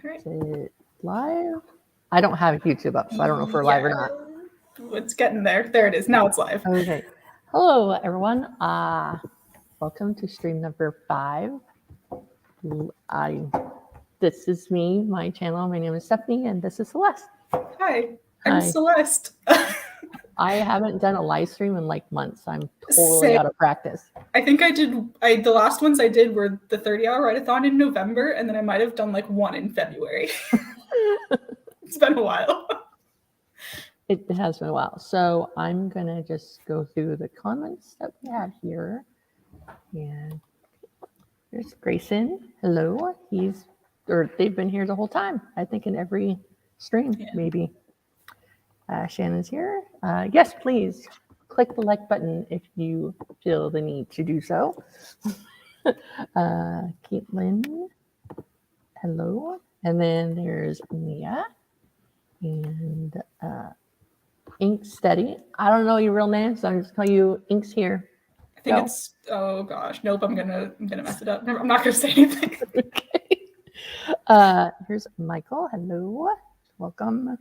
Right. Is it live? I don't have YouTube up, so I don't know if we're live or not. It's getting there. There it is. Now it's live. Okay. Hello, everyone. Welcome to stream number 5. This is me, my channel. My name is Stephanie, and this is Celeste. Hi, I'm Hi. Celeste. I haven't done a live stream in like months. I'm totally out of practice. I think the last ones I did were the 30-hour Write-a-thon in November, and then I might have done like one in February. It's been a while. It has been a while. So I'm going to just go through the comments that we have here. And there's Grayson. Hello. They've been here the whole time. I think in every stream, maybe. Shannon's here. Yes, please click the like button if you feel the need to do so. Caitlin. Hello. And then there's Mia. And Ink Steady. I don't know your real name, so I'm just calling you Ink's here. I think it's nope, I'm gonna mess it up. I'm not gonna say anything. Okay. Here's Michael. Hello. Welcome.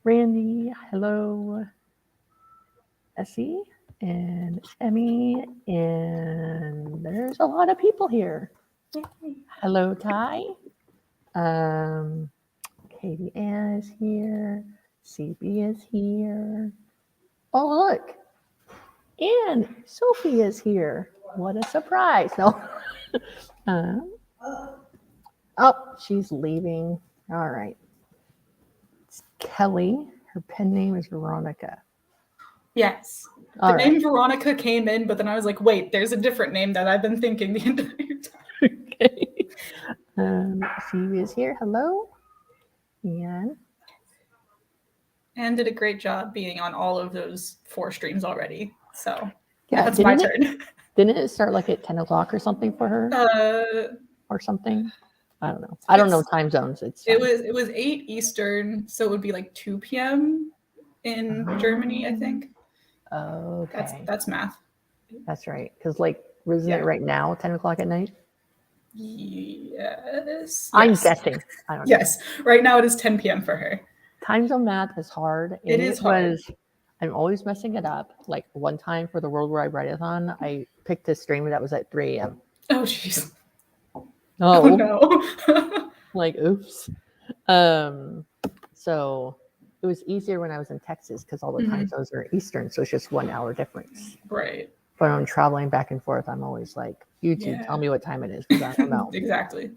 Randy. Hello. Essie and Emmy. And there's a lot of people here. Hello, Ty. Katie Ann is here. CB is here. Oh, look. And Sophie is here. What a surprise. No. Oh, she's leaving. All right. It's Kelly. Her pen name is Veronica. Yes. The name Veronica came in, but then I was like, wait, there's a different name that I've been thinking the entire time. Okay. Phoebe is here. Hello. And did a great job being on all of those 4 streams already. So yeah, that's my turn. Didn't it start like at 10 o'clock or something for her? Or something? I don't know. I don't know time zones. It was 8 Eastern, so it would be like 2 p.m. in Germany, I think. Okay. That's math. That's right. Because isn't it right now 10 o'clock at night? Yes. I'm guessing. I don't know. Yes. Right now it is 10 p.m. for her. Time zone math is hard. It is hard. I'm always messing it up. Like one time for the Worldwide Write-a-thon, I picked a stream that was at 3 a.m. Oh, jeez. Oh no. Like, oops. So it was easier when I was in Texas because all the time zones are Eastern, so it's just 1 hour difference. Right. But when I'm traveling back and forth, I'm always like, YouTube, tell me what time it is because I don't know. Exactly.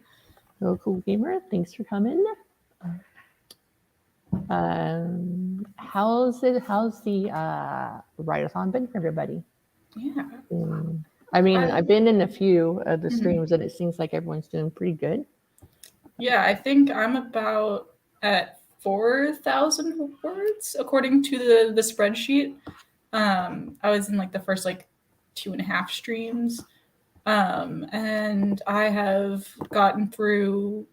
So cool gamer, thanks for coming. How's the Write-a-thon been for everybody? Yeah. I mean, I've been in a few of the streams and it seems like everyone's doing pretty good. Yeah, I think I'm about at 4,000 words according to the spreadsheet. I was in like the first 2.5 streams. And I have gotten through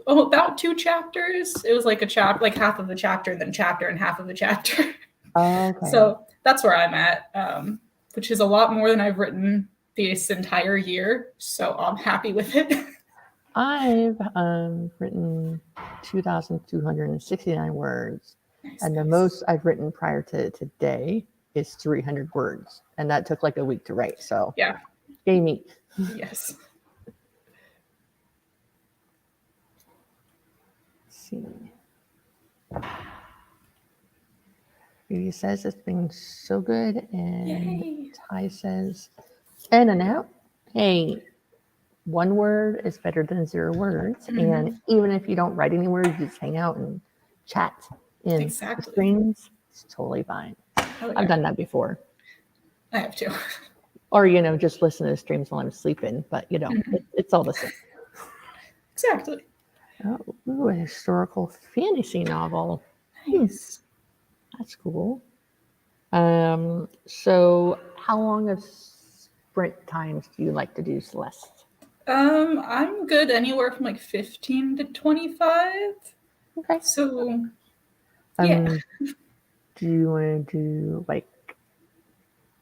about 2 chapters. It was like a chapter, like half of the chapter, and then chapter and half of the chapter. Okay. So that's where I'm at, which is a lot more than I've written this entire year. So I'm happy with it. I've written 2,269 words. Nice, and the most I've written prior to today is 300 words. And that took like a week to write. So yeah. Yay me. Yes. Let's see. He says it's been so good. And yay. Ty says, and now, hey, 1 word is better than 0 words. And even if you don't write any words, you just hang out and chat in streams, it's totally fine. Oh, yeah. I've done that before. I have too. Or, just listen to the streams while I'm sleeping. But, it's all the same. Exactly. Oh, a historical fantasy novel. Nice. That's cool. So how long of sprint times do you like to do, Celeste? I'm good anywhere from 15 to 25. Okay. So, yeah. Do you want to do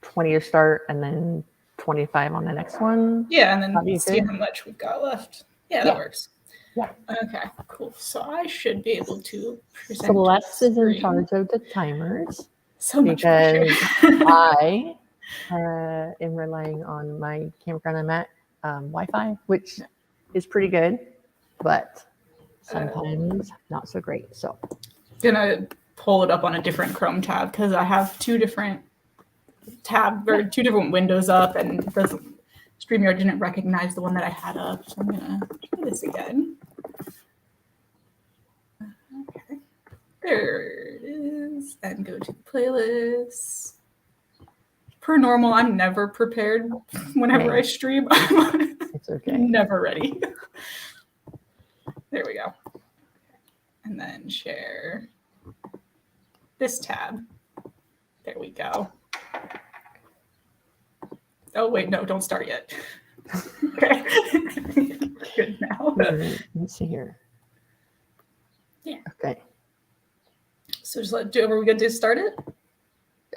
20 to start and then 25 on the next one? Yeah, and then see how much we've got left. Yeah, that works. Yeah. Okay, cool. So I should be able to present. Celeste is in screen. charge of the timers So much because pressure. I am relying on my campground I'm at Wi-Fi, which is pretty good, but sometimes not so great. So Gonna pull it up on a different Chrome tab because I have two different two different windows up, and the StreamYard didn't recognize the one that I had up, so I'm gonna try this again. Okay, there it is, and go to the playlist. Per normal, I'm never prepared whenever I stream. It's okay. Never ready. There we go. And then share this tab. There we go. Oh, wait, no, don't start yet. Okay. We're good now. Let's see here. Yeah. Okay. So just are we good to start it?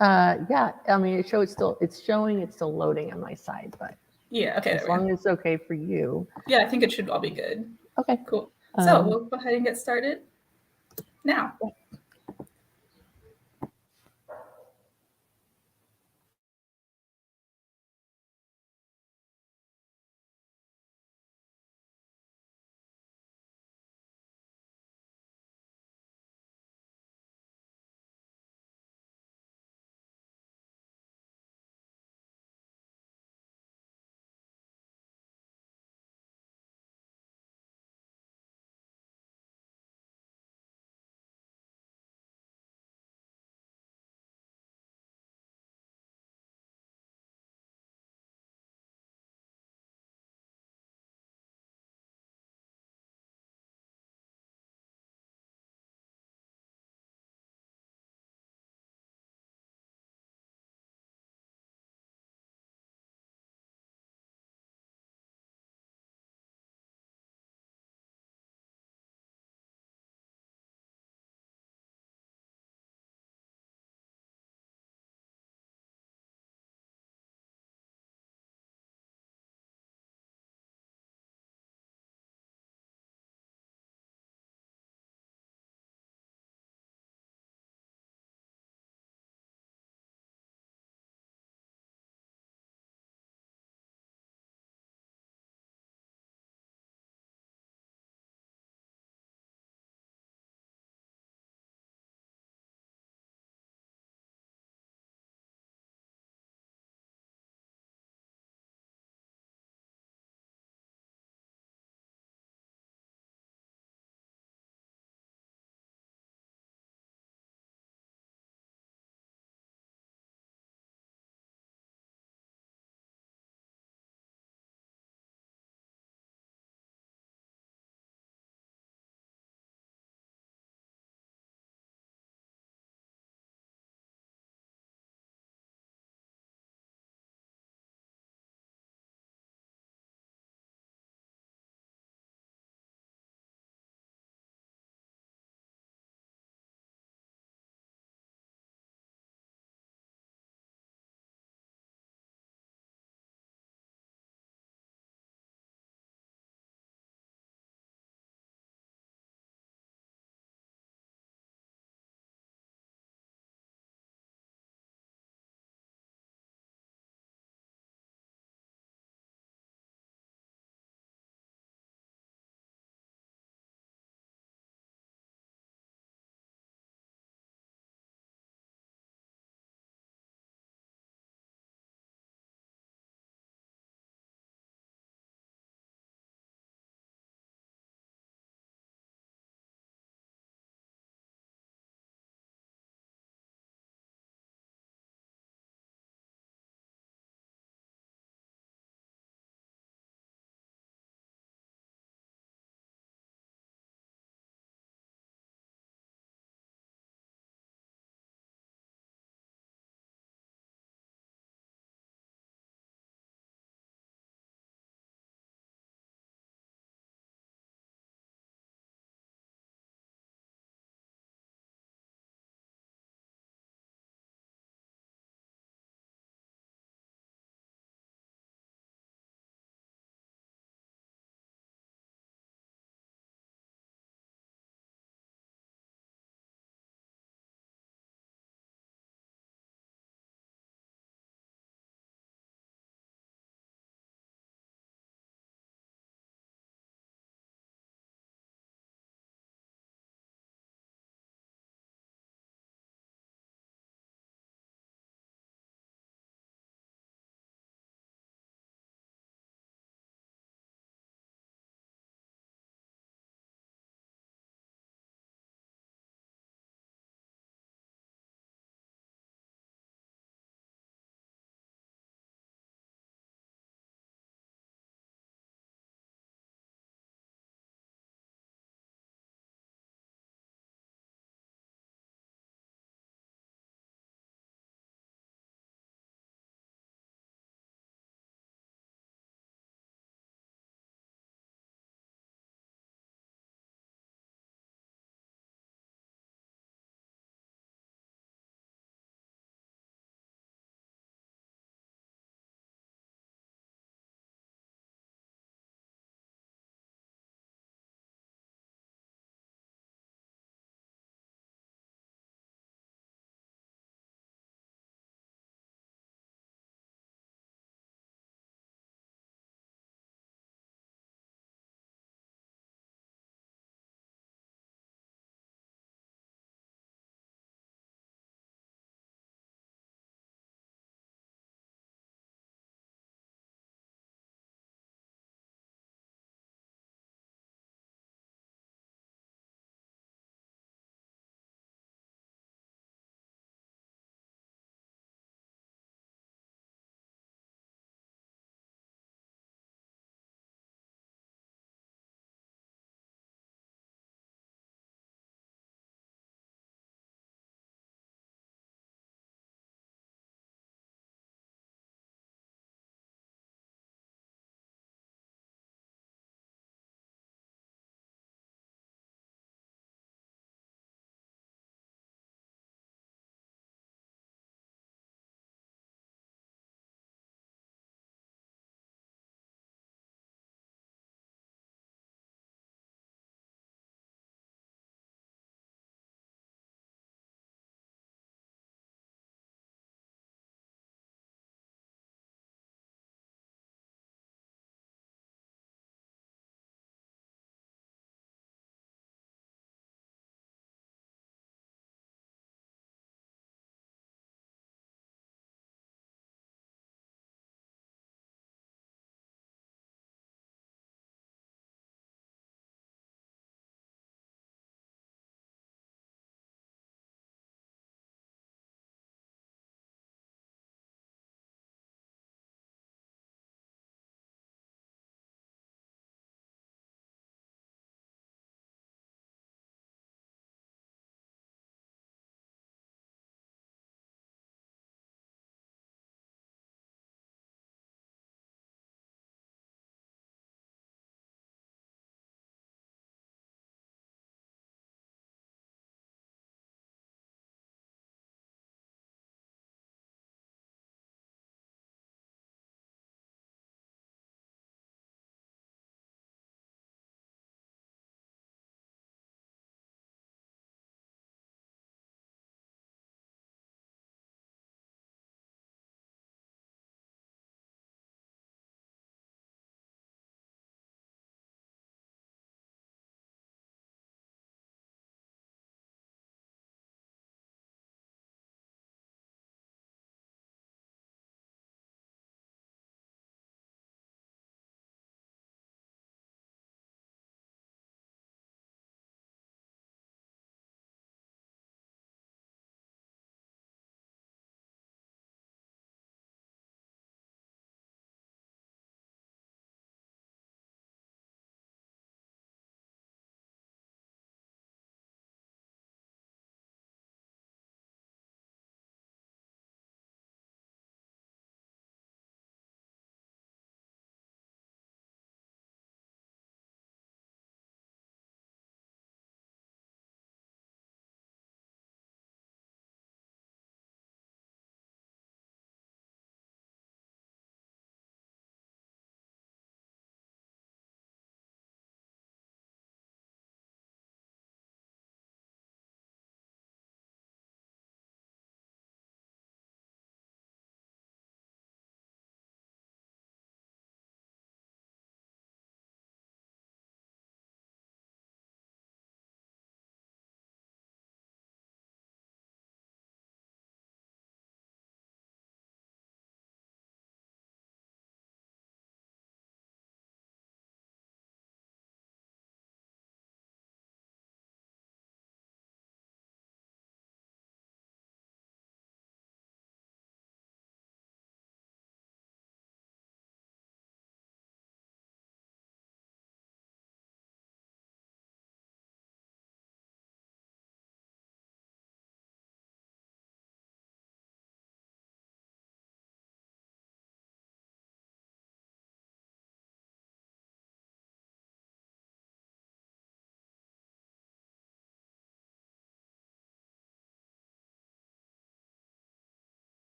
Yeah, I mean, it's showing, it's still loading on my side, but yeah, okay. As long as it's okay for you. Yeah, I think it should all be good. Okay. Cool. So we'll go ahead and get started now.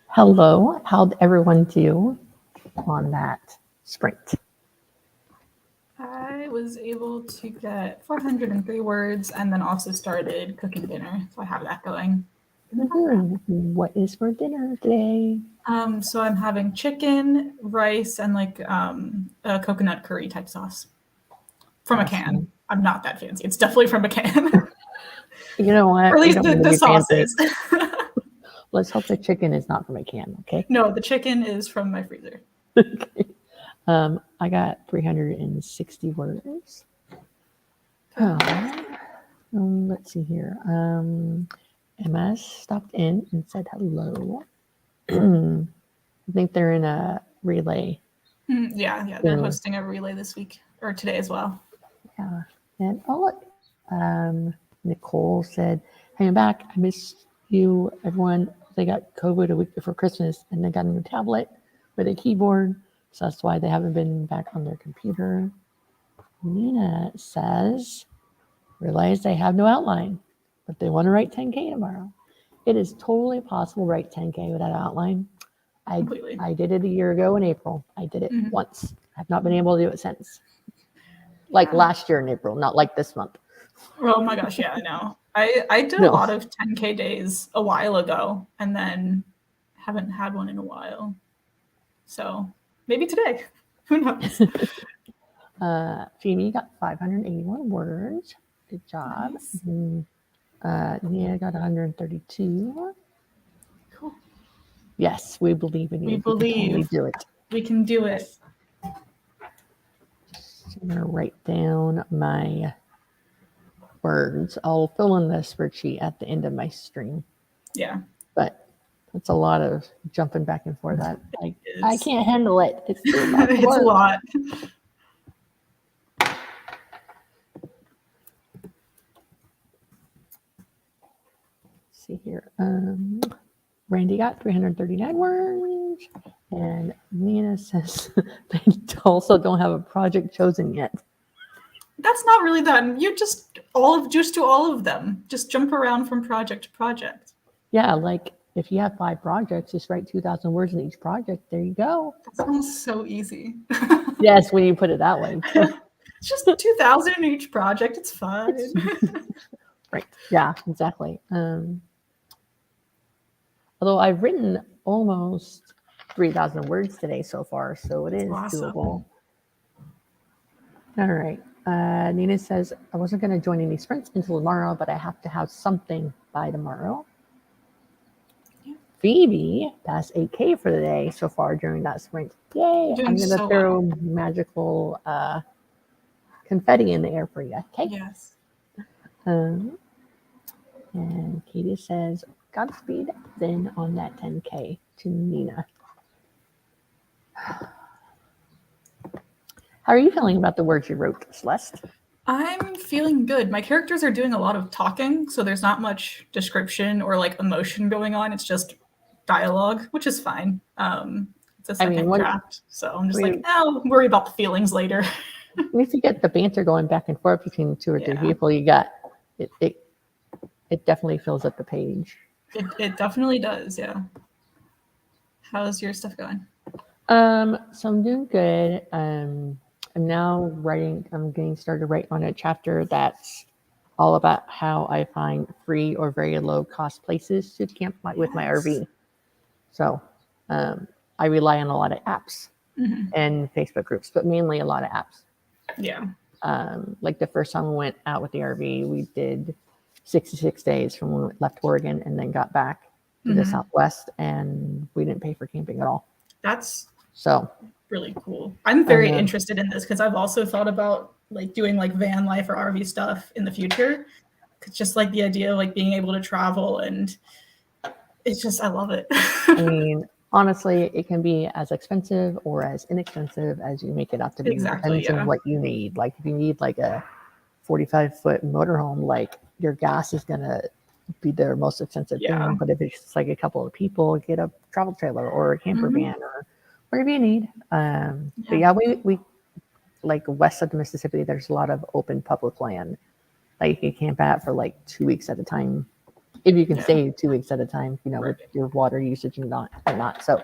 Hello, how'd everyone do on that sprint? I was able to get 403 words and then also started cooking dinner. So I have that going in the background. What is for dinner today? So I'm having chicken, rice, and like a coconut curry type sauce from a can. Awesome. I'm not that fancy. It's definitely from a can. You know what? Or at We least don't need to the be sauce fancy. is. Let's hope the chicken is not from a can, okay? No, the chicken is from my freezer. Okay. I got 360 words. Let's see here. Emma stopped in and said hello. I think they're in a relay. Yeah, they're hosting a relay this week or today as well. Yeah. And oh, look. Nicole said, "Hey, I'm back. I miss you, everyone. They got COVID a week before Christmas and they got a new tablet with a keyboard. So that's why they haven't been back on their computer." Nina says, "Realize they have no outline, but they want to write 10K tomorrow." It is totally possible to write 10K without an outline. I did it a year ago in April. I did it once. I've not been able to do it since. Like last year in April, not like this month. Oh my gosh, yeah, I know. I did a lot of 10K days a while ago and then haven't had one in a while. So maybe today. Who knows? Phoebe got 581 words. Good job. Nice. Nia got 132. Cool. Yes, we believe in you. We believe. You can totally do it. We can do it. I'm going to write down my words. I'll fill in the spreadsheet at the end of my stream. Yeah. But that's a lot of jumping back and forth. I can't handle it. It's too much work. It's a lot. Let's see here. Randy got 339 words. And Nina says they also don't have a project chosen yet. That's not really that. You just do all of them. Just jump around from project to project. Yeah, like if you have 5 projects, just write 2,000 words in each project. There you go. That sounds so easy. Yes, when you put it that way. It's just 2,000 in each project. It's fine. Right. Yeah, exactly. Although I've written almost 3,000 words today so far, so it is awesome. doable. All right. Nina says, "I wasn't going to join any sprints until tomorrow, but I have to have something by tomorrow." Yeah. Phoebe passed 8K for the day so far during that sprint. Yay! I'm going to throw magical confetti in the air for you. Okay? Yes. And Katie says, "Godspeed then on that 10K" to Nina. How are you feeling about the words you wrote, Celeste? I'm feeling good. My characters are doing a lot of talking, so there's not much description or like emotion going on. It's just dialogue, which is fine. It's a second draft, so I'm just I'll worry about the feelings later. If you get the banter going back and forth between 2 or 3 people, you got it. It definitely fills up the page. It definitely does, yeah. How's your stuff going? So I'm doing good. I'm now writing. I'm getting started to write on a chapter that's all about how I find free or very low cost places to camp with my RV. So I rely on a lot of apps and Facebook groups, but mainly a lot of apps. Yeah. Like the first time we went out with the RV, we did 66 days from when we left Oregon and then got back to the Southwest, and we didn't pay for camping at all. That's so really cool. I'm very interested in this because I've also thought about like doing like van life or RV stuff in the future. It's just like the idea of like being able to travel, and it's just, I love it. I mean, honestly, it can be as expensive or as inexpensive as you make it out to be. Exactly, depends on what you need. Like if you need like a 45-foot motorhome, like your gas is gonna be the most expensive thing. But if it's just like a couple of people, get a travel trailer or a camper van or whatever you need. But yeah, we like west of the Mississippi, there's a lot of open public land that you can camp at for like 2 weeks at a time. if you can Yeah. stay 2 weeks at a time, with Right. your water usage and not. So,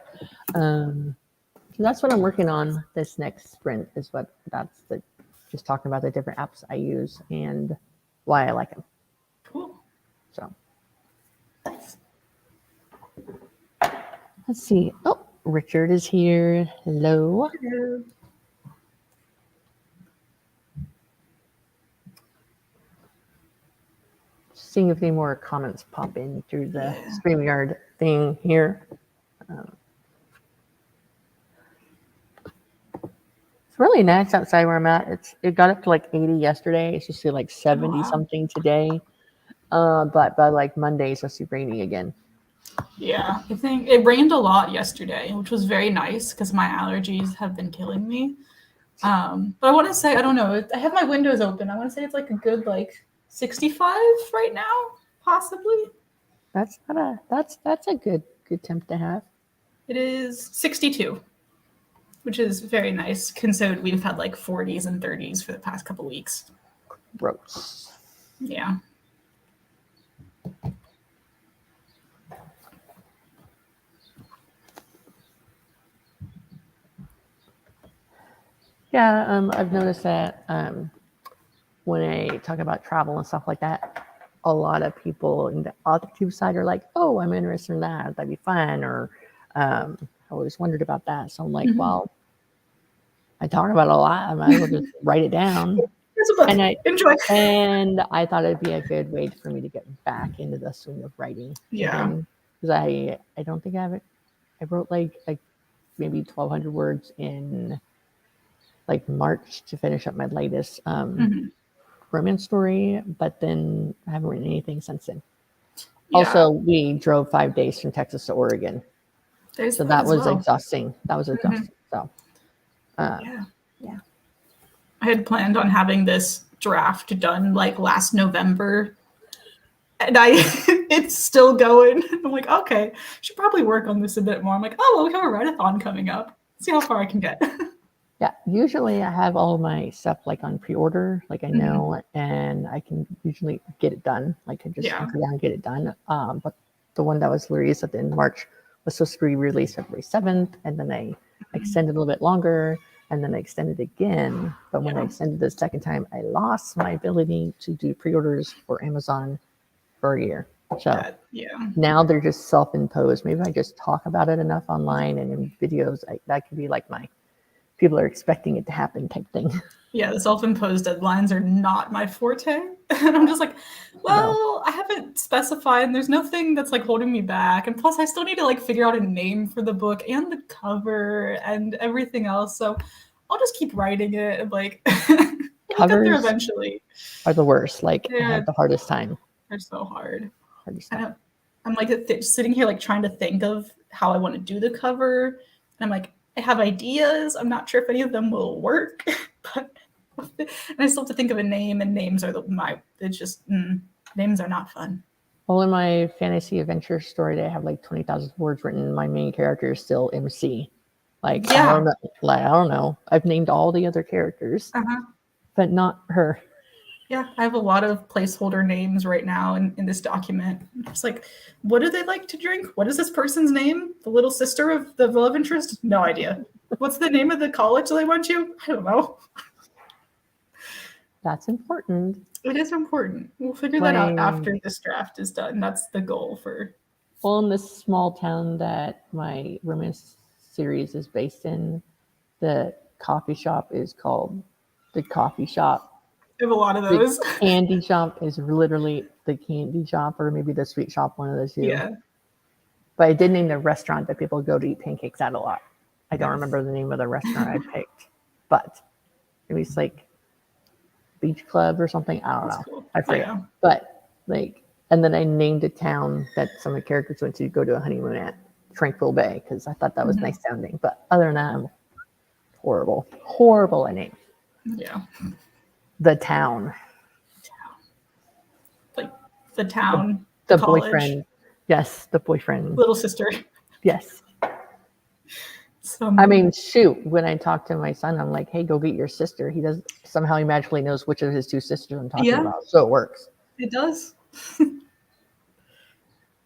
that's what I'm working on this next sprint. Just talking about the different apps I use and why I like them. Cool. So, let's see. Oh, Richard is here. Hello. Yeah. Seeing if any more comments pop in through the Yeah. StreamYard thing here. It's really nice outside where I'm at. It got up to like 80 yesterday. It's supposed to be like 70 something today. But by like Monday, it's supposed to be rainy again. Yeah, I think it rained a lot yesterday, which was very nice because my allergies have been killing me. But I want to say, I don't know, I have my windows open. I want to say it's like a good like 65 right now, possibly. That's a good temp to have. It is 62, which is very nice considering we've had like 40s and 30s for the past couple weeks. Gross. Yeah. Yeah, I've noticed that when I talk about travel and stuff like that, a lot of people in the AuthorTube side are like, "Oh, I'm interested in that. That'd be fun." Or I always wondered about that. So I'm like, well, I talk about it a lot. I might as well just write it down. Here's a book. Enjoy. And I thought it'd be a good way for me to get back into the swing of writing. Yeah. Because I don't think I wrote like maybe 1,200 words in like March to finish up my latest romance story, but then I haven't written anything since then. Yeah. Also, we drove 5 days from Texas to Oregon. So that was exhausting. So, yeah. I had planned on having this draft done like last November, and it's still going. I'm like, okay, should probably work on this a bit more. I'm like, oh, well, we have a write-a-thon coming up. See how far I can get. Yeah, usually I have all my stuff like on pre-order, like I know, and I can usually get it done. Like I just go down and get it done. But the one that was released at the end of March was supposed to be released February 7th, and then I extended a little bit longer, and then I extended again. But when I extended the second time, I lost my ability to do pre-orders for Amazon for a year. So now they're just self-imposed. Maybe I just talk about it enough online and in videos. That could be like my people are expecting it to happen type thing. Yeah, the self-imposed deadlines are not my forte. And I'm just like, well, I haven't specified, and there's nothing that's like holding me back. And plus I still need to like figure out a name for the book and the cover and everything else. So I'll just keep writing it and like we'll get there eventually. Are the worst. Like I have the hardest time. They're so hard. I'm like sitting here like trying to think of how I want to do the cover. And I'm like, I have ideas. I'm not sure if any of them will work, but and I still have to think of a name, and names are names are not fun. Well, in my fantasy adventure story, they have like 20,000 words written. My main character is still MC. Like, I don't know. I've named all the other characters, but not her. Yeah, I have a lot of placeholder names right now in this document. It's like, what do they like to drink? What is this person's name? The little sister of the love interest? No idea. What's the name of the college they went to? I don't know. That's important. It is important. We'll figure that out after this draft is done. That's the goal for... Well, in this small town that my romance series is based in, the coffee shop is called The Coffee Shop. I have a lot of those. The candy shop is literally the candy shop, or maybe the sweet shop, one of those two. Yeah. But I did name the restaurant that people go to eat pancakes at a lot. I don't remember the name of the restaurant I picked, but maybe it's like Beach Club or something. I don't know. Cool. I forget. But like, and then I named a town that some of the characters went to go to a honeymoon at, Tranquil Bay, because I thought that was nice sounding. But other than that, I'm horrible at names. Yeah. The town. Like the town. The boyfriend. Yes, the boyfriend. Little sister. Yes. I mean, shoot, when I talk to my son, I'm like, hey, go get your sister. He does somehow he magically knows which of his two sisters I'm talking about. So it works. It does.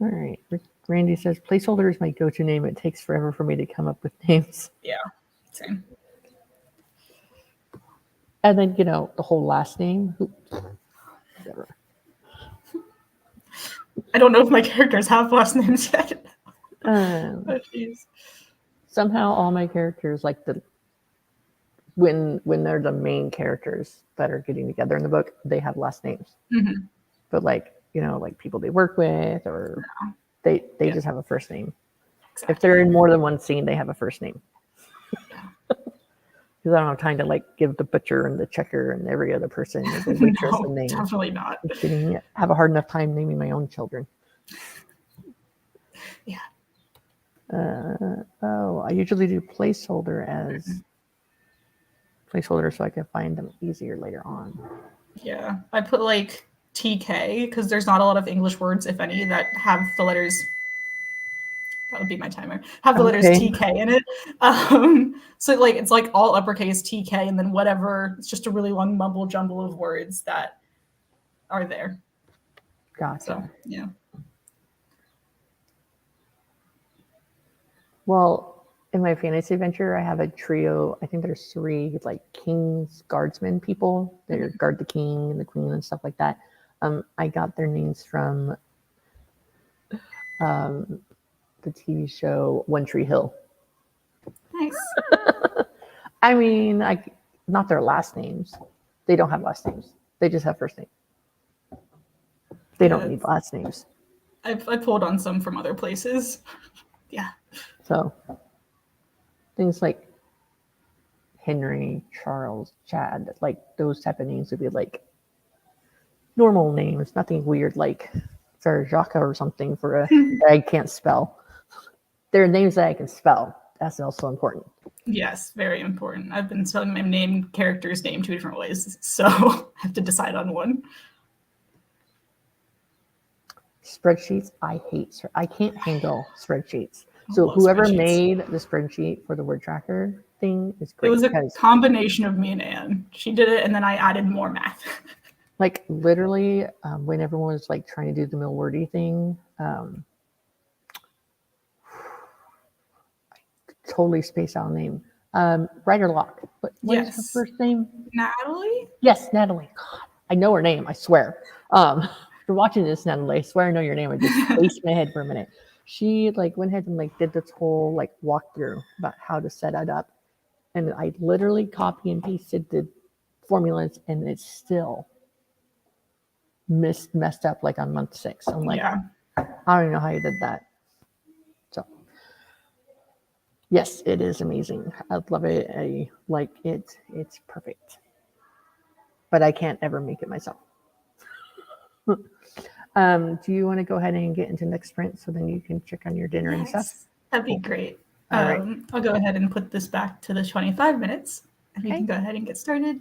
All right. Randy says placeholder is my go-to name. It takes forever for me to come up with names. Yeah, same. And then, the whole last name. Whatever. I don't know if my characters have last names yet. Um, somehow all my characters, like when they're the main characters that are getting together in the book, they have last names. Mm-hmm. But like people they work with, or they just have a first name. Exactly. If they're in more than one scene, they have a first name. Because I don't have time to like give the butcher and the checker and every other person the waitress no, a name. Definitely not. I have a hard enough time naming my own children. Yeah. I usually do placeholder as placeholder so I can find them easier later on. Yeah, I put like TK because there's not a lot of English words, if any, that have the letters. That would be my timer. Have the letters TK in it. So like it's like all uppercase TK, and then whatever. It's just a really long mumble jumble of words that are there. Gotcha. So yeah. Well, in my fantasy adventure, I have a trio. I think there's 3 like king's guardsmen people. They guard the king and the queen and stuff like that. I got their names from the TV show One Tree Hill. Nice. I mean, not their last names. They don't have last names. They just have first names. They don't need last names. I pulled on some from other places. Yeah. So things like Henry, Charles, Chad, like those type of names would be like normal names, nothing weird like for Jacques or something for that I can't spell. There are names that I can spell. That's also important. Yes, very important. I've been spelling my character's name 2 different ways, so I have to decide on one. Spreadsheets, I hate. I can't handle spreadsheets. So whoever made the spreadsheet for the word tracker thing is great. It was a combination of me and Anne. She did it, and then I added more math. Like literally, when everyone was like trying to do the Milwordy thing, totally spaced out name. Ryder Locke. What is her first name? Natalie? Yes, Natalie. God, I know her name, I swear. If you're watching this, Natalie, I swear I know your name. I just spaced my head for a minute. She like went ahead and like did this whole like walkthrough about how to set it up. And I literally copy and pasted the formulas and it's still messed up like on month 6. I'm like, I don't even know how you did that. So yes, it is amazing. I love it. I like it. It's perfect. But I can't ever make it myself. Do you want to go ahead and get into next sprint so then you can check on your dinner and stuff? That'd be great. All right. I'll go ahead and put this back to the 25 minutes and we can go ahead and get started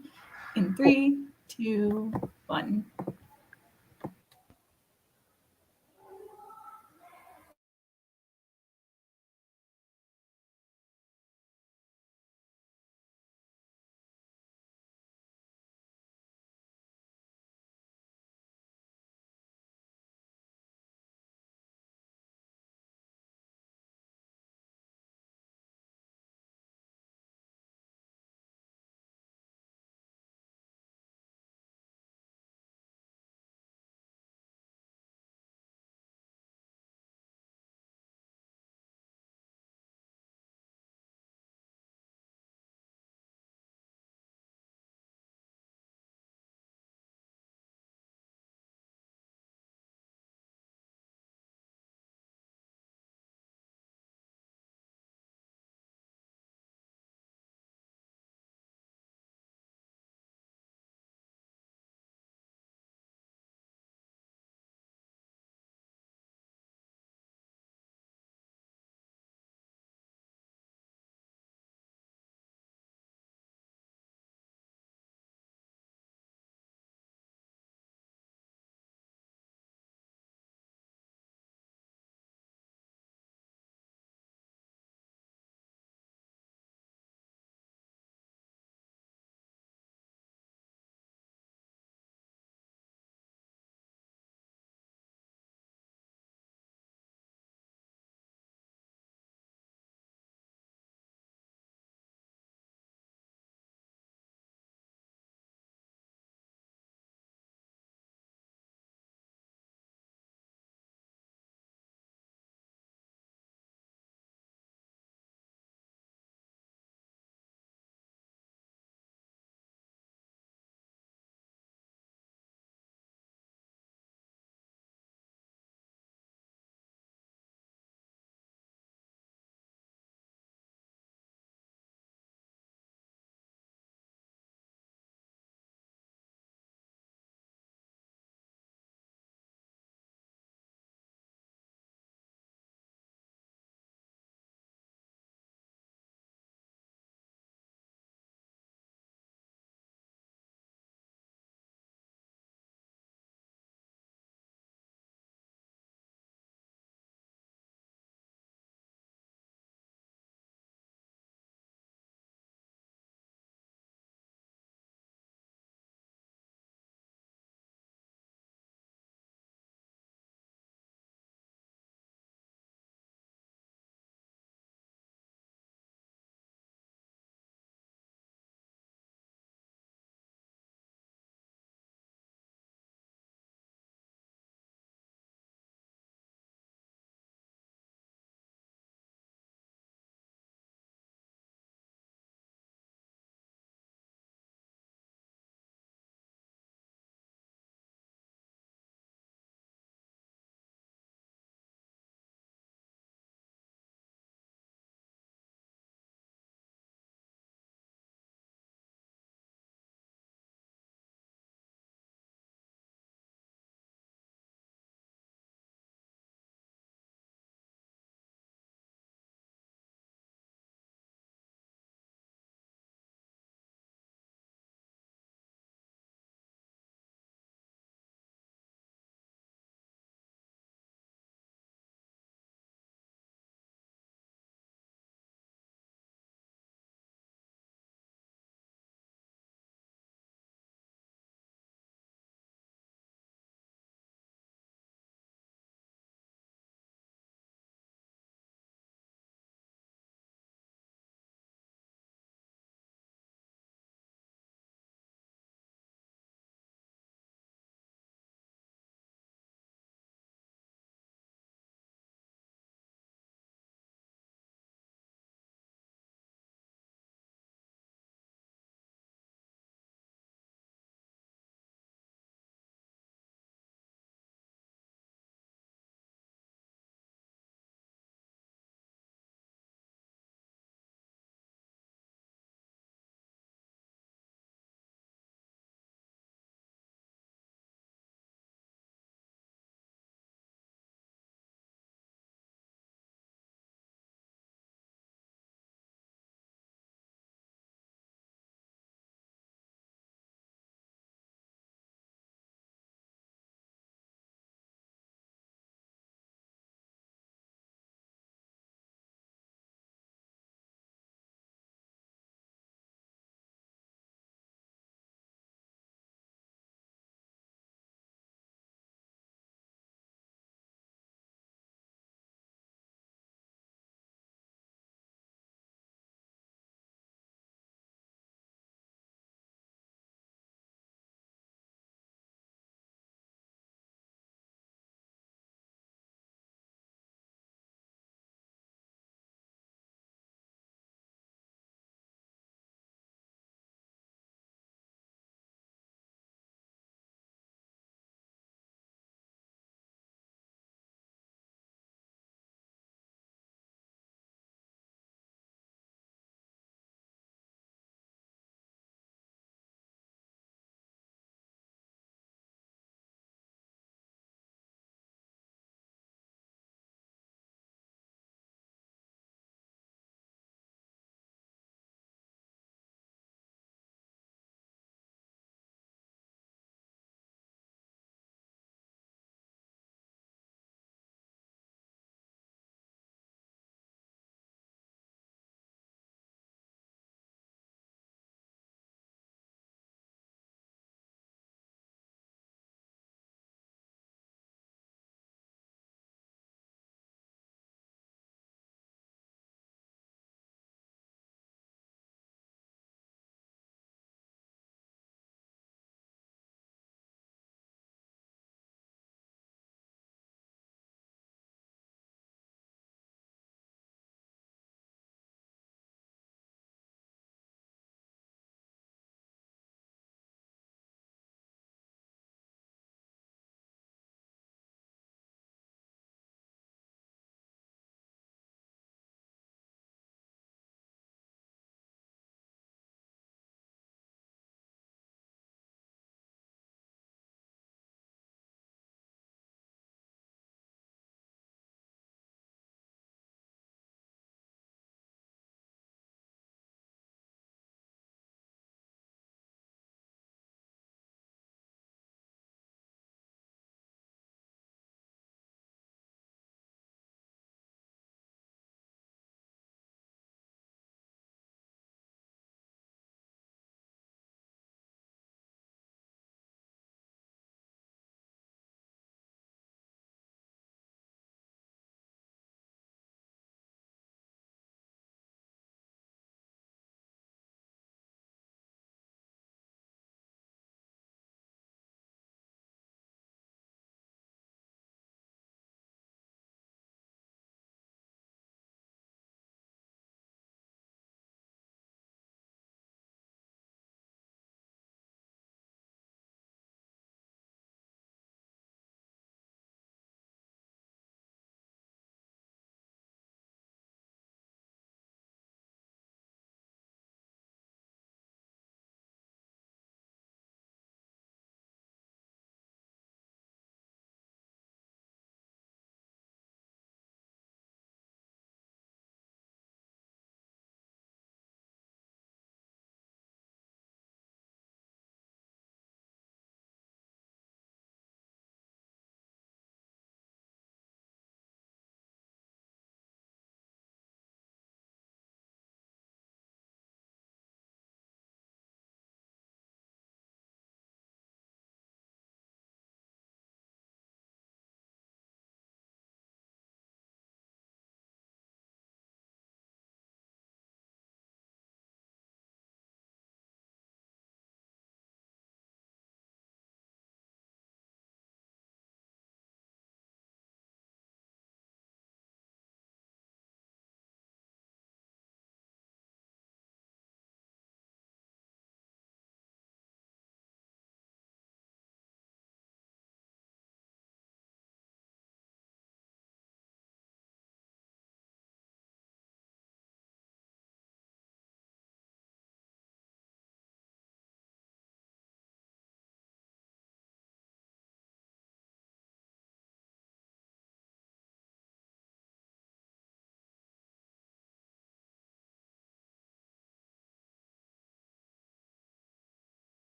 in 3, 2, 1.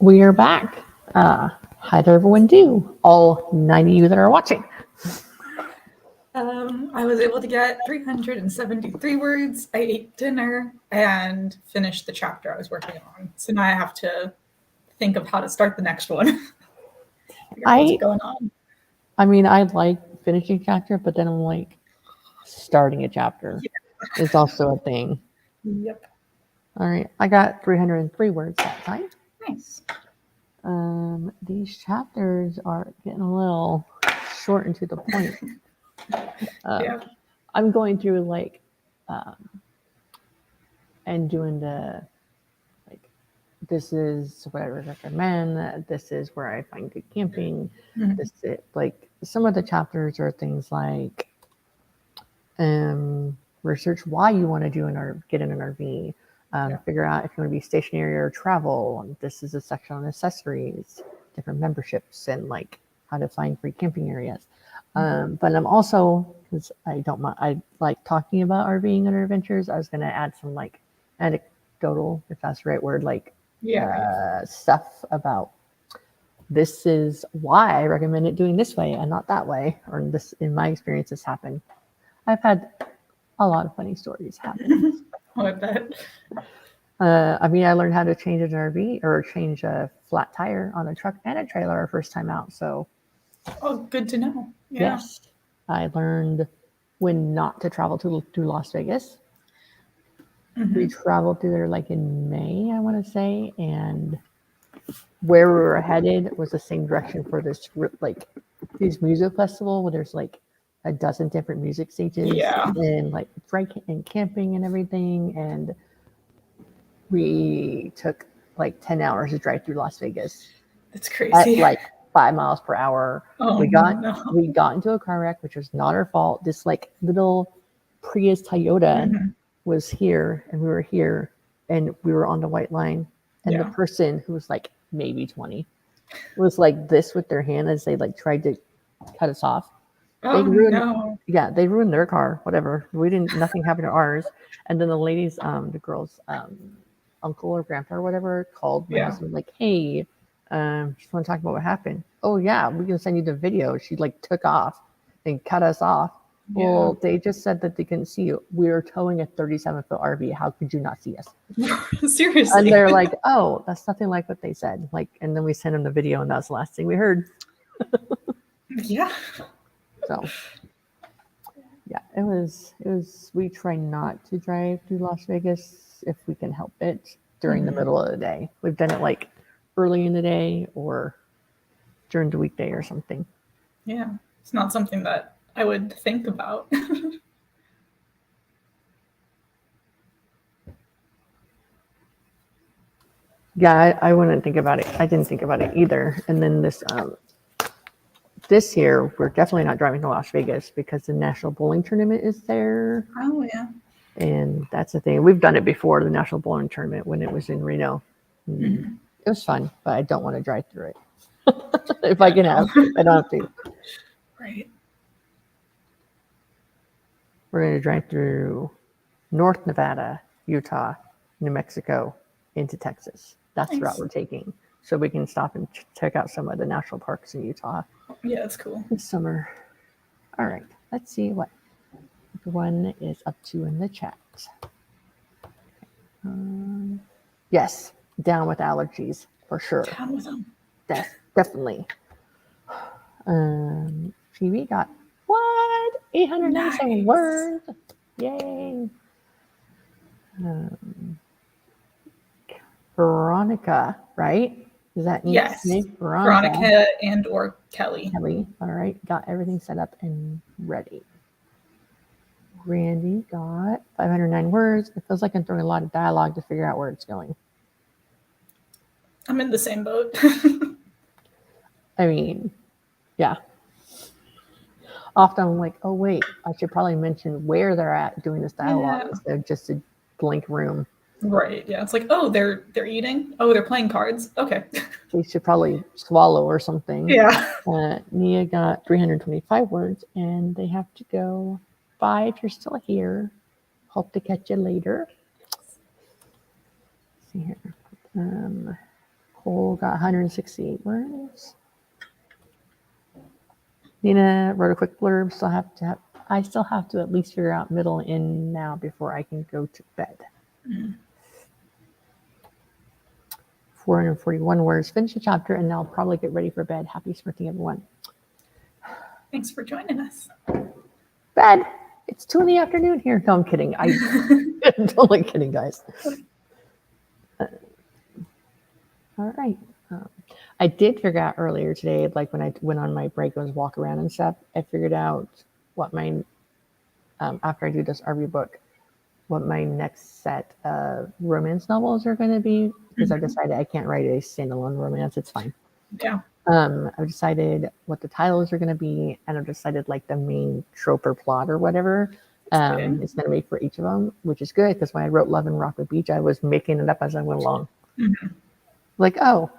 We are back. How did everyone do? All 90 of you that are watching. I was able to get 373 words. I ate dinner and finished the chapter I was working on. So now I have to think of how to start the next one. Figure out what's going on. I mean, I like finishing a chapter, but then I'm like, starting a chapter is also a thing. Yep. All right, I got 303 words that time. Nice. These chapters are getting a little short and to the point. Yeah. I'm going through like, and doing the, like, this is what I would recommend. This is where I find good camping. Mhm. This is like some of the chapters are things like, research why you want to do get in an RV. Figure out if you want to be stationary or travel. This is a section on accessories, different memberships, and like how to find free camping areas. But I'm also, because I like talking about RVing and adventures, I was going to add some like anecdotal, if that's the right word, like stuff about this is why I recommend it doing this way and not that way, or this, in my experience, this happened. I've had a lot of funny stories happen. I bet. I mean, I learned how to change an RV or change a flat tire on a truck and a trailer our first time out. So, oh, good to know. Yeah. Yes, I learned when not to travel through Las Vegas. We traveled through there like in May, I want to say, and where we were headed was the same direction for this like these music festival where there's like a dozen different music stages and like and camping and everything, and we took like 10 hours to drive through Las Vegas. That's crazy. At like 5 miles per hour. Oh, we got into a car wreck, which was not our fault. This like little Prius Toyota was here, and we were here, and we were on the white line, and the person who was like maybe 20 was like this with their hand as they like tried to cut us off. Oh, they ruined their car, whatever. Nothing happened to ours. And then the ladies, the girls, uncle or grandpa or whatever called my husband like, hey, just want to talk about what happened. Oh yeah, we can send you the video. She like took off and cut us off. Well, they just said that they couldn't see you. We were towing a 37-foot RV. How could you not see us? Seriously. And they're like, oh, that's nothing like what they said. Like, and then we sent them the video, and that was the last thing we heard. Yeah. So yeah, it was, we try not to drive through Las Vegas if we can help it during the middle of the day. We've done it like early in the day or during the weekday or something. Yeah. It's not something that I would think about. Yeah, I wouldn't think about it. I didn't think about it either. And then this year, we're definitely not driving to Las Vegas because the National Bowling Tournament is there. Oh, yeah. And that's the thing. We've done it before, the National Bowling Tournament, when it was in Reno. It was fun, but I don't want to drive through it. If I can have to, I don't have to. Right. We're going to drive through North Nevada, Utah, New Mexico, into Texas. That's the route we're taking. So we can stop and check out some of the national parks in Utah. Yeah, that's cool. This summer. All right. Let's see what everyone is up to in the chat. Yes, down with allergies for sure. Down with them. Definitely. Phoebe got what? 897 words. Yay. Veronica, right? Is that yes? Name? Veronica and or Kelly. All right. Got everything set up and ready. Randy got 509 words. It feels like I'm throwing a lot of dialogue to figure out where it's going. I'm in the same boat. I mean, yeah. Often I'm like, oh, wait, I should probably mention where they're at doing this dialogue instead of just a blank room. Right. Yeah. It's like, oh, they're eating. Oh, they're playing cards. Okay. They should probably swallow or something. Yeah. Nia got 325 words, and they have to go. Bye if you're still here. Hope to catch you later. Let's see here. Nicole got 168 words. Nina wrote a quick blurb. I still have to at least figure out middle and end now before I can go to bed. 441 words. Finish the chapter and I'll probably get ready for bed. Happy sprinting, everyone. Thanks for joining us. Bed. It's 2 p.m. here. No, I'm kidding. I'm totally kidding, guys. All right. I did figure out earlier today, like when I went on my break, I was walk around and stuff. I figured out what my after I do this RV book, what my next set of romance novels are going to be, because I've decided I can't write a standalone romance. It's fine. Yeah. I've decided what the titles are going to be, and I've decided like the main trope or plot or whatever it's going to be for each of them, which is good because when I wrote Love and Rockwood Beach, I was making it up as I went along. Like, oh,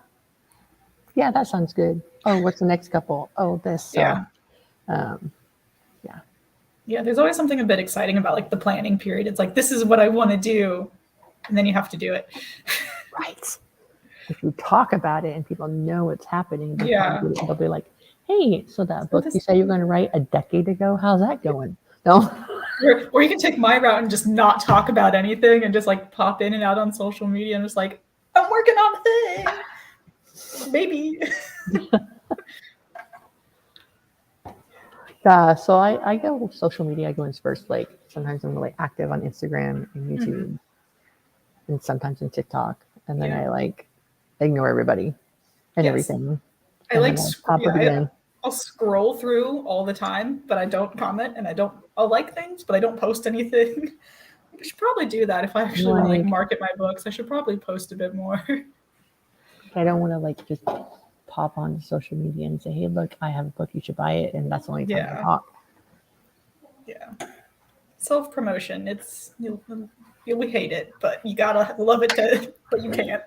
yeah, that sounds good. Oh, what's the next couple? Oh, this. So, yeah. Yeah, there's always something a bit exciting about like the planning period. It's like, this is what I want to do, and then you have to do it. Right. If you talk about it and people know what's happening, they'll be like, hey, so that book you said you were going to write a decade ago, how's that going? No. Or you can take my route and just not talk about anything and just like pop in and out on social media and just like, I'm working on a thing. Maybe. So I go social media. I go in spurts. Like sometimes I'm really active on Instagram and YouTube, and sometimes in TikTok. And then I like ignore everybody and everything. I and like pop up again. I'll scroll through all the time, but I don't comment and I'll like things, but I don't post anything. I should probably do that if I actually want to like market my books. I should probably post a bit more. I don't want to like just pop onto social media and say, hey, look, I have a book, you should buy it. And that's the only time I talk. Yeah. Self-promotion. It's you'll hate it, but you gotta love it but you can't.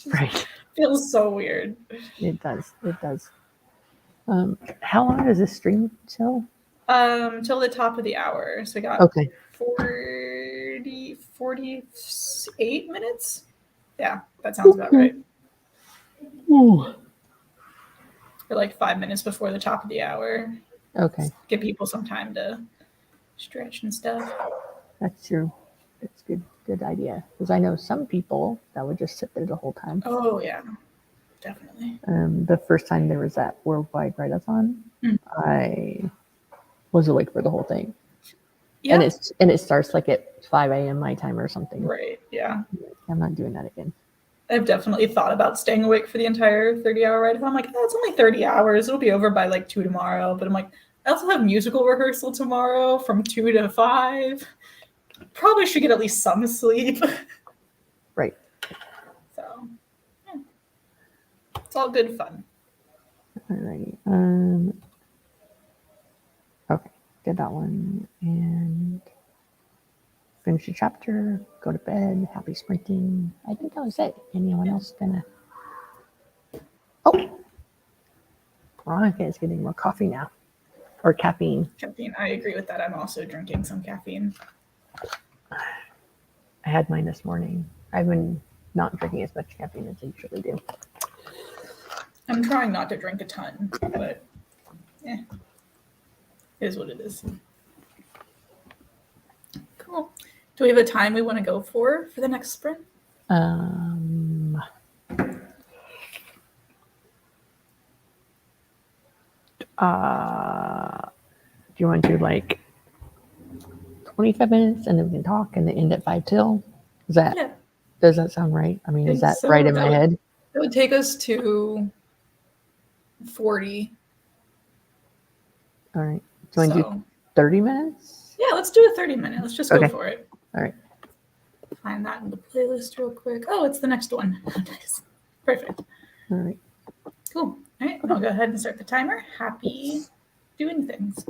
Right. Feels so weird. It does. It does. How long does this stream till? Till the top of the hour. So we got 48 minutes. Yeah, that sounds about right. Ooh. For like 5 minutes before the top of the hour. Okay. Just give people some time to stretch and stuff. That's true. That's good idea. Because I know some people that would just sit there the whole time. Oh yeah, definitely. The first time there was that worldwide write-a-thon, I was awake for the whole thing. Yeah. And it starts like at 5 a.m. my time or something. Right. Yeah. I'm not doing that again. I've definitely thought about staying awake for the entire 30-hour write-a-thon. I'm like, oh, it's only 30 hours. It'll be over by like 2 tomorrow. But I'm like, I also have musical rehearsal tomorrow from 2 to 5. Probably should get at least some sleep. Right. So, yeah. It's all good fun. All right. Okay, did that one. And finish the chapter, go to bed, happy sprinting. I think that was it. Anyone else gonna? Oh, Veronica is getting more coffee now, or caffeine. Caffeine, I agree with that. I'm also drinking some caffeine. I had mine this morning. I've been not drinking as much caffeine as I usually do. I'm trying not to drink a ton, but it is what it is. Cool. Do we have a time we want to go for the next sprint? Do you want to do like 25 minutes and then we can talk and then end at 5 till? Does that sound right? I mean, is that so, right in my head? It would take us to 40. All right. Do you want to do 30 minutes? Yeah, let's do a 30-minute. Let's just go for it. All right. Find that in the playlist real quick. Oh, it's the next one. Nice. Perfect. All right. Cool. All right. I'll go ahead and start the timer. Happy doing things.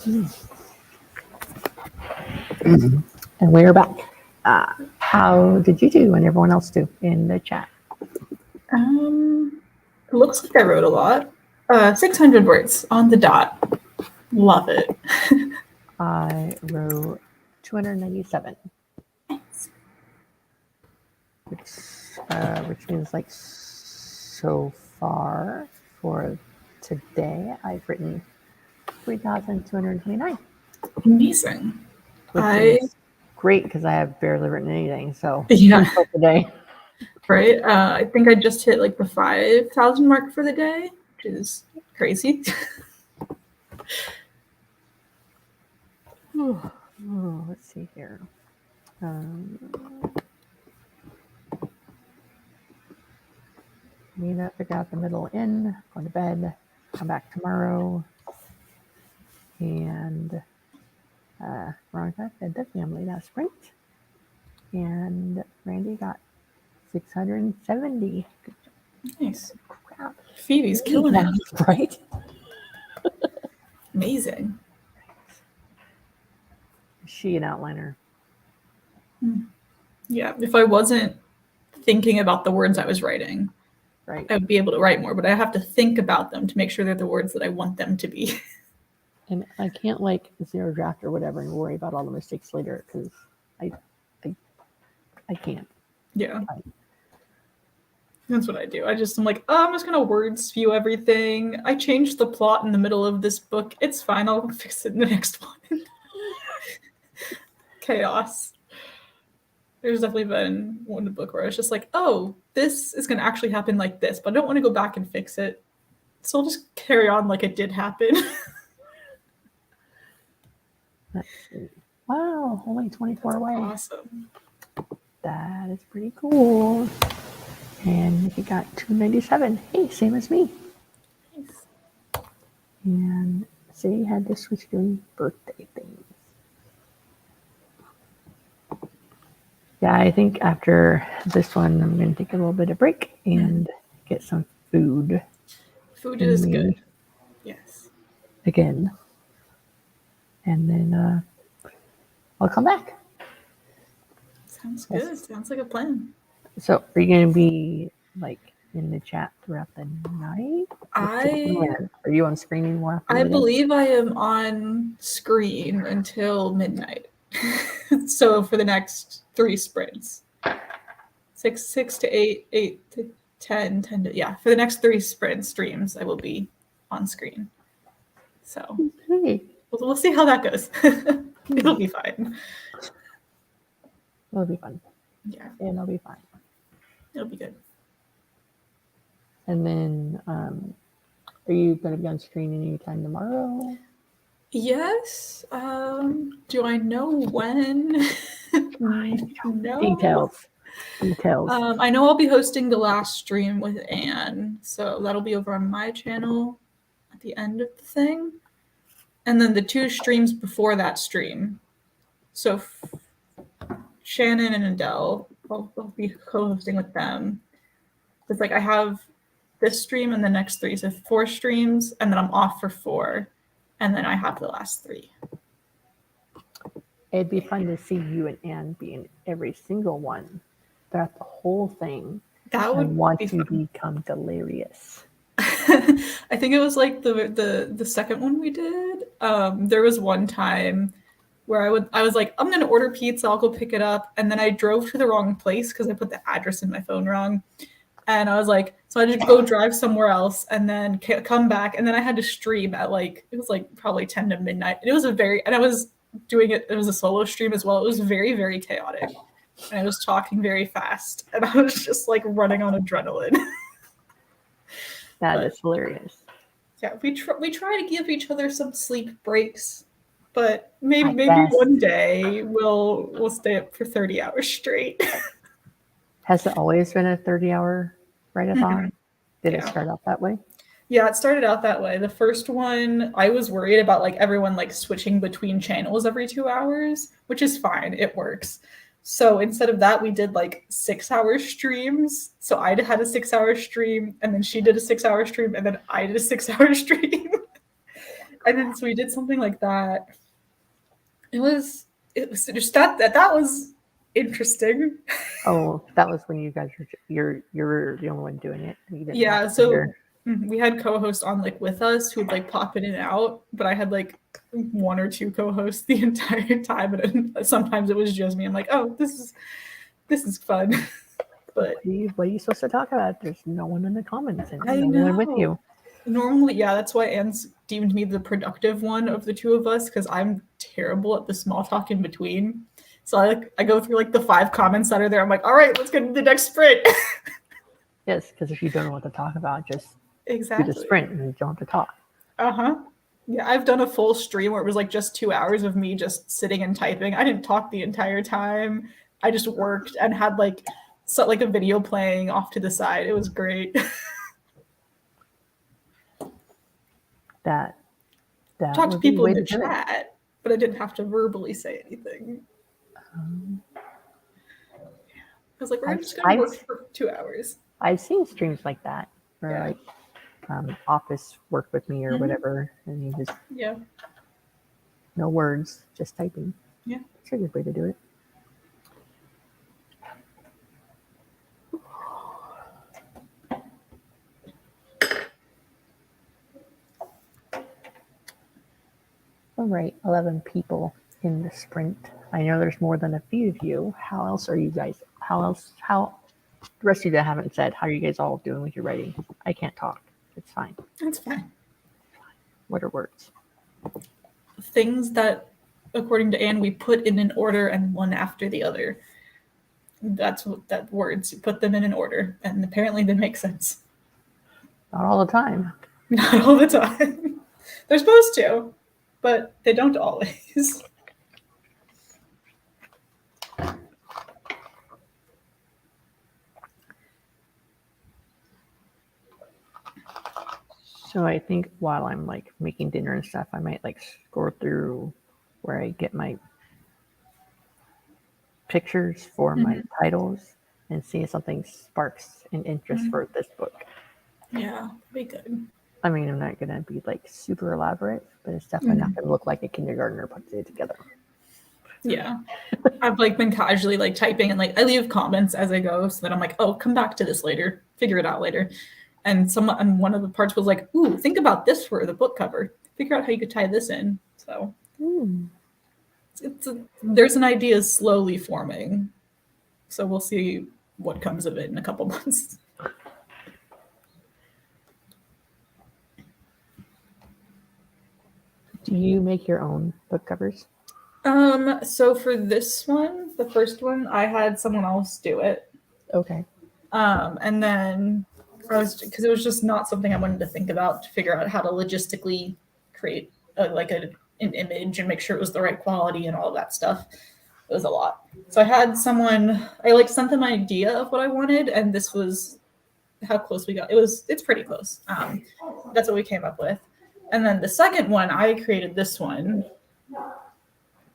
And we're back. How did you do and everyone else do in the chat? It looks like I wrote a lot. 600 words on the dot. Love it. I wrote 297. Which means like so far for today, I've written 3,229. Amazing. Which is great because I have barely written anything. So yeah, today. Right. I think I just hit like the 5,000 mark for the day, which is crazy. Let's see here. Need to figure out the middle in, going to bed, come back tomorrow. And Veronica fed the family last sprint. And Randy got 670. Nice. Crap. Phoebe's killing it. Right? Amazing. Is she an outliner? Yeah, if I wasn't thinking about the words I was writing, right, I would be able to write more, but I have to think about them to make sure they're the words that I want them to be. And I can't like zero draft or whatever and worry about all the mistakes later because I can't. Yeah. That's what I do. I'm like, oh, I'm just going to word spew everything. I changed the plot in the middle of this book. It's fine. I'll fix it in the next one. Chaos. There's definitely been one book where I was just like, oh, this is going to actually happen like this, but I don't want to go back and fix it. So I'll just carry on like it did happen. Let's see. Wow, only 24 away. Awesome. That is pretty cool. And he got 297. Hey, same as me. Nice. And so you had to switch doing birthday things. Yeah, I think after this one, I'm going to take a little bit of break and get some food. Food is good. Yes. Again. And then I'll come back. Sounds good. Sounds like a plan. So are you going to be like in the chat throughout the night? Are you on screen anymore? I believe I am on screen until midnight. So for the next 3 sprints. 6 to 8, 8 to 10, 10 to, yeah. For the next 3 sprint streams, I will be on screen. So we'll see how that goes. It'll be fine. It'll be fun. Yeah. And it'll be fine. It'll be good. And then are you going to be on screen anytime tomorrow? Yes. Do I know when? No. Details. I know I'll be hosting the last stream with Anne, so that'll be over on my channel at the end of the thing. And then the 2 streams before that stream. So Shannon and Adele, I'll be co-hosting with them. It's like I have this stream and the next 3, so 4 streams, and then I'm off for 4, and then I have the last 3. It'd be fun to see you and Anne be in every single one throughout the whole thing. That would want to become delirious. I think it was like the second one we did. There was one time where I was like, I'm gonna order pizza, I'll go pick it up, and then I drove to the wrong place because I put the address in my phone wrong. And I was like, so I had to go drive somewhere else and then come back. And then I had to stream at like, it was like probably 10 to midnight. And it was and I was doing it was a solo stream as well. It was very, very chaotic. And I was talking very fast. And I was just like running on adrenaline. That is hilarious. Yeah, we try to give each other some sleep breaks. But maybe one day we'll stay up for 30 hours straight. Has it always been a 30-hour write-a-thon? Did it start out that way? Yeah, it started out that way. The first one, I was worried about like everyone like switching between channels every 2 hours, which is fine. It works. So instead of that, we did like 6-hour streams. So I had a 6-hour stream, and then she did a 6-hour stream, and then I did a 6-hour stream. And then so we did something like that. It was just that was interesting. Oh, that was when you guys you're the only one doing it. You didn't have Yeah, a so vendor. we had co-hosts on like with us who would like pop in and out, but I had like one or two co-hosts the entire time, and sometimes it was just me. I'm like, oh, this is fun. But What are you supposed to talk about? There's no one in the comments and I no one with know. you. Normally, yeah, that's why Anne's deemed me the productive one of the two of us because I'm terrible at the small talk in between. So I go through like the 5 comments that are there. I'm like, all right, let's get into the next sprint. Yes, because if you don't know what to talk about, just do the Exactly. sprint and you don't have to talk. Uh-huh. Yeah, I've done a full stream where it was like just 2 hours of me just sitting and typing. I didn't talk the entire time. I just worked and had like like a video playing off to the side. It was great. That Talked to would be the people in way the to do it. chat, but I didn't have to verbally say anything. I was like, we're just gonna work for 2 hours. I've seen streams like that where Yeah. like office work with me or whatever, and you just no words, just typing. Yeah. It's a good way to do it. All right, 11 people in the sprint. I know there's more than a few of you. How else are you guys? How the rest of you that haven't said, how are you guys all doing with your writing? I can't talk. It's fine. That's fine. What are words? Things that, according to Anne, we put in an order and one after the other. That's what that words. You put them in an order, and apparently they make sense. Not all the time. Not all the time. They're supposed to, but they don't always. So I think while I'm like making dinner and stuff, I might like scroll through where I get my pictures for my titles and see if something sparks an interest for this book. Yeah, be good. I mean, I'm not gonna be like super elaborate, but it's definitely not gonna look like a kindergartner puts it together. Yeah. I've like been casually like typing and like I leave comments as I go so that I'm like, oh, come back to this later, figure it out later. And one of the parts was like, ooh, think about this for the book cover. Figure out how you could tie this in. So there's an idea slowly forming. So we'll see what comes of it in a couple months. Do you make your own book covers? So for this one, the first one, I had someone else do it. Okay. And then because it was just not something I wanted to think about to figure out how to logistically create an image and make sure it was the right quality and all of that stuff. It was a lot. So I had someone, I like sent them an idea of what I wanted, and this was how close we got. It's pretty close. That's what we came up with. And then the second one, I created this one.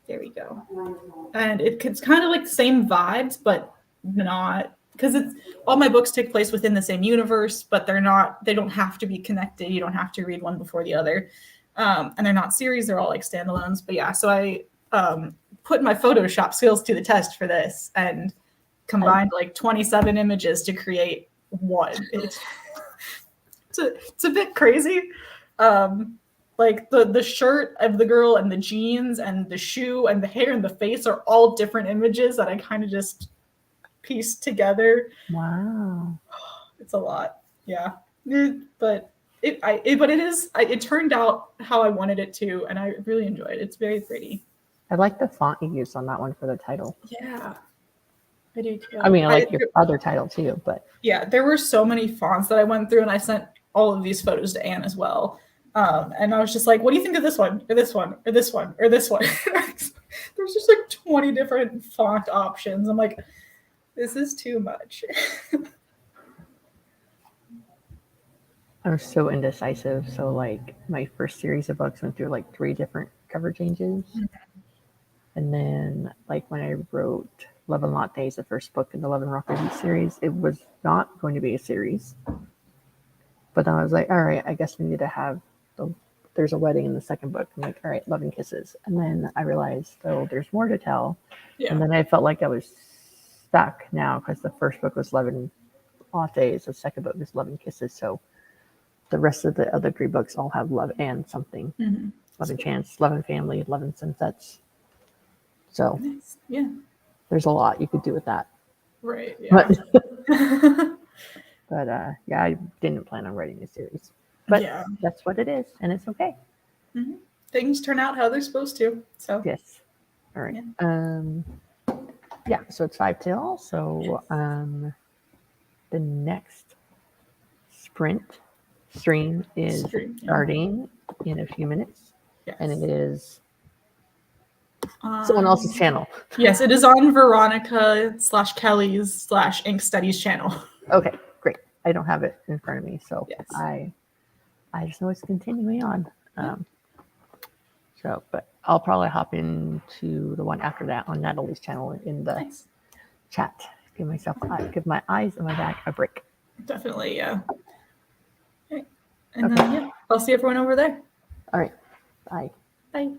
There we go. And it's kind of like the same vibes, but not, because it's all my books take place within the same universe, but they don't have to be connected. You don't have to read one before the other. And they're not series, they're all like standalones. But yeah, so I put my Photoshop skills to the test for this and combined like 27 images to create one. It's a bit crazy. Like the shirt of the girl and the jeans and the shoe and the hair and the face are all different images that I kind of just pieced together. Wow. It's a lot. Yeah. But it turned out how I wanted it to, and I really enjoyed it. It's very pretty. I like the font you used on that one for the title. Yeah. I do too. I mean, I like your other title too, but yeah, there were so many fonts that I went through, and I sent all of these photos to Anne as well. And I was just like, what do you think of this one, or this one, or this one, or this one? There's just like 20 different font options. I'm like, this is too much. I'm so indecisive. So like my first series of books went through like 3 different cover changes. And then like when I wrote Love and Lattes, the first book in the Love and Rocket series, it was not going to be a series. But then I was like, all right, I guess we need to have there's a wedding in the second book. I'm like, all right, Love and Kisses. And then I realized, oh, there's more to tell. Yeah. And then I felt like I was stuck now because the first book was Love and Lattes, the second book was Love and Kisses. So the rest of the other 3 books all have love and something. Mm-hmm. Love and Chance, Love and Family, Love and Sunsets. So Nice. Yeah. there's a lot you could do with that. Right. Yeah. But yeah, I didn't plan on writing a series. But yeah. that's what it is, and it's okay. Mm-hmm. Things turn out how they're supposed to. So Yes. All right. Yeah, so it's 5 till. So the next stream is starting in a few minutes. Yes. And it is someone else's channel. Yes, it is on Veronica/Kelly's/Ink Studies channel. Okay, great. I don't have it in front of me, so yes. I just know it's continuing on. So, but I'll probably hop into the one after that on Natalie's channel in the chat. Give my eyes and my back a break. Definitely, yeah. Okay. And then, yeah, I'll see everyone over there. All right. Bye. Bye.